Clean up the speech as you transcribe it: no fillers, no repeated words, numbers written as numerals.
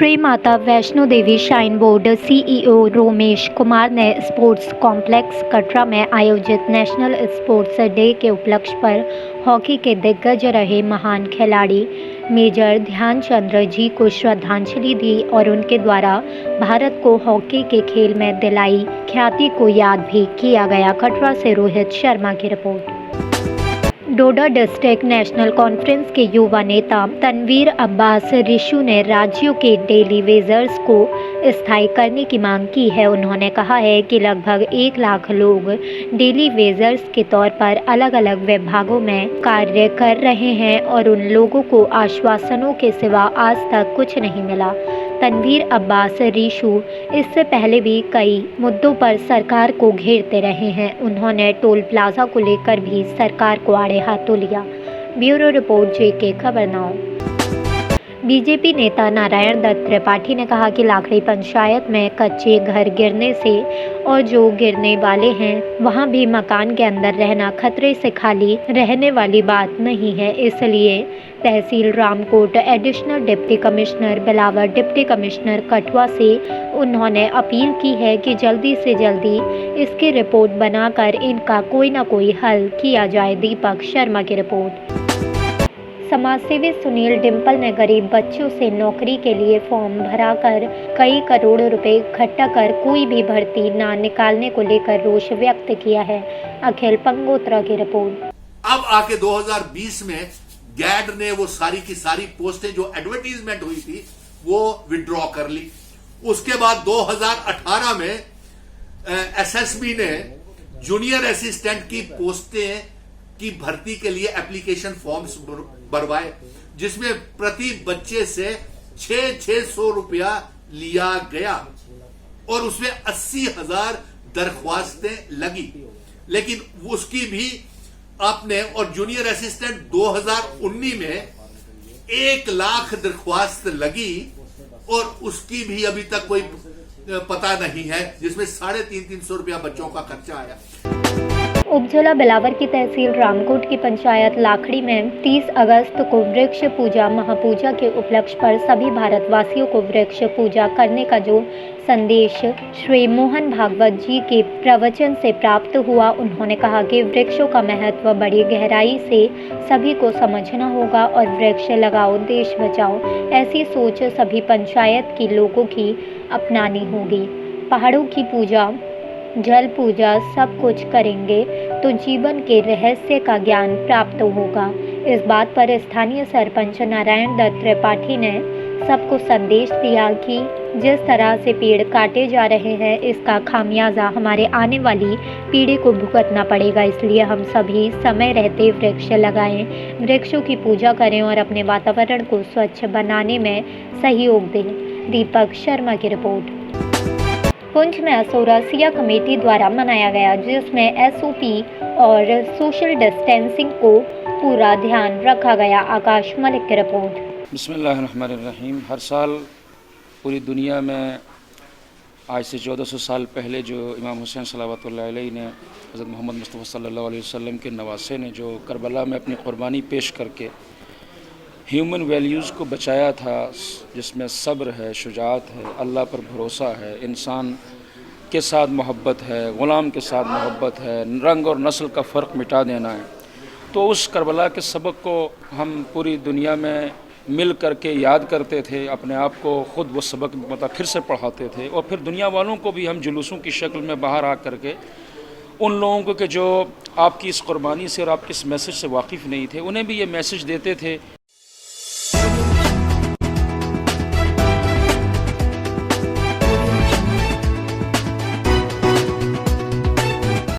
Shri Mata Vaishno Devi shrine board CEO Romesh Kumar ने sports complex Katra में आयोजित नेशनल स्पोर्ट्स डे के उपलक्ष्य पर हॉकी के दिग्गज रहे महान खिलाड़ी मेजर ध्यानचंद जी को श्रद्धांजलि दी और उनके द्वारा भारत को हॉकी के खेल में दिलाई ख्याति को याद भी किया गया। कटरा से रोहित शर्मा की रिपोर्ट। डोडा डिस्ट्रिक्ट नेशनल कॉन्फ्रेंस के युवा नेता तनवीर अब्बास रिशु ने राज्यों के डेली वेजर्स को स्थायी करने की मांग की है। उन्होंने कहा है कि लगभग 1 लाख लोग डेली वेजर्स के तौर पर अलग अलग विभागों में कार्य कर रहे हैं और उन लोगों को आश्वासनों के सिवा आज तक कुछ नहीं मिला। तनवीर अब्बास रिशु इससे पहले भी कई मुद्दों पर सरकार को घेरते रहे हैं। उन्होंने टोल प्लाजा को लेकर भी सरकार को आड़े हाथों लिया। ब्यूरो रिपोर्ट जेके खबर नाउ। बीजेपी नेता नारायण दत्त त्रिपाठी ने कहा कि लाखड़ी पंचायत में कच्चे घर गिरने से और जो गिरने वाले हैं वहां भी मकान के अंदर रहना खतरे से खाली रहने वाली बात नहीं है। इसलिए तहसील रामकोट एडिशनल डिप्टी कमिश्नर बिलावर डिप्टी कमिश्नर कठुआ से उन्होंने अपील की है कि जल्दी से जल्दी इसकी रिपोर्ट बनाकर इनका कोई ना कोई हल किया जाए। दीपक शर्मा की रिपोर्ट। समाजसेवी सुनील डिम्पल ने गरीब बच्चों से नौकरी के लिए फॉर्म भराकर कई करोड़ रुपए इकट्ठा कर कोई भी भर्ती ना निकालने को लेकर रोष व्यक्त किया है। अखिल पंगोत्रा की रिपोर्ट। अब आके 2020 में गैड ने वो सारी की सारी पोस्टें जो एडवर्टीजमेंट हुई थी वो विड्रॉ कर ली। उसके बाद 2018 में एसएसबी ने जूनियर असिस्टेंट की पोस्टें की भर्ती के लिए एप्लीकेशन फॉर्म्स भरवाए, जिसमें प्रति बच्चे से 600 रुपया लिया गया और उसमें 80,000 दरख्वास्तें लगी। लेकिन उसकी भी आपने और जूनियर असिस्टेंट 2019 में 1 लाख दरख्वास्त लगी और उसकी भी अभी तक कोई पता नहीं है, जिसमें 350 रुपया बच्चों का खर्चा आया। उपजिला बिलावर की तहसील रामकोट की पंचायत लाखड़ी में 30 अगस्त को वृक्ष पूजा महापूजा के उपलक्ष्य पर सभी भारतवासियों को वृक्ष पूजा करने का जो संदेश श्री मोहन भागवत जी के प्रवचन से प्राप्त हुआ। उन्होंने कहा कि वृक्षों का महत्व बड़ी गहराई से सभी को समझना होगा और वृक्ष लगाओ देश बचाओ, ऐसी सोच सभी पंचायत के लोगों की अपनानी होगी। पहाड़ों की पूजा जल पूजा सब कुछ करेंगे तो जीवन के रहस्य का ज्ञान प्राप्त होगा। इस बात पर स्थानीय सरपंच नारायण दत्त त्रिपाठी ने सबको संदेश दिया कि जिस तरह से पेड़ काटे जा रहे हैं इसका खामियाजा हमारे आने वाली पीढ़ी को भुगतना पड़ेगा। इसलिए हम सभी समय रहते वृक्ष लगाएं, वृक्षों की पूजा करें और अपने वातावरण को स्वच्छ बनाने में सहयोग दें। दीपक शर्मा की रिपोर्ट। पुंछ में असौरासिया कमेटी द्वारा मनाया गया, जिसमें एसओपी और सोशल डिस्टेंसिंग को पूरा ध्यान रखा गया। आकाश मलिक की रिपोर्ट। बिस्मिल्लाहिर्रहमानिर्रहीम। हर साल पूरी दुनिया में आज से 1400 साल पहले जो इमाम हुसैन सलावतुल्लाह अलैहि ने हज़रत मोहम्मद मुस्तफ़ा सल्लल्लाहु अलैहि वसल्लम के नवासे ने जो करबला में अपनी क़ुरबानी पेश करके ह्यूमन वैल्यूज़ को बचाया था, जिसमें सब्र है, शुजाअत है, अल्लाह पर भरोसा है, इंसान के साथ मोहब्बत है, ग़ुलाम के साथ मोहब्बत है, रंग और नस्ल का फ़र्क मिटा देना है। तो उस करबला के सबक को हम पूरी दुनिया में मिल करके याद करते थे, अपने आप को ख़ुद वो सबक मतलब फिर से पढ़ाते थे और फिर दुनिया वालों को भी हम जुलूसों की शक्ल में बाहर आ करके उन लोगों को कि जो आपकी इस क़ुरबानी से और आपके इस मैसेज से वाकिफ़ नहीं थे, उन्हें भी ये मैसेज देते थे।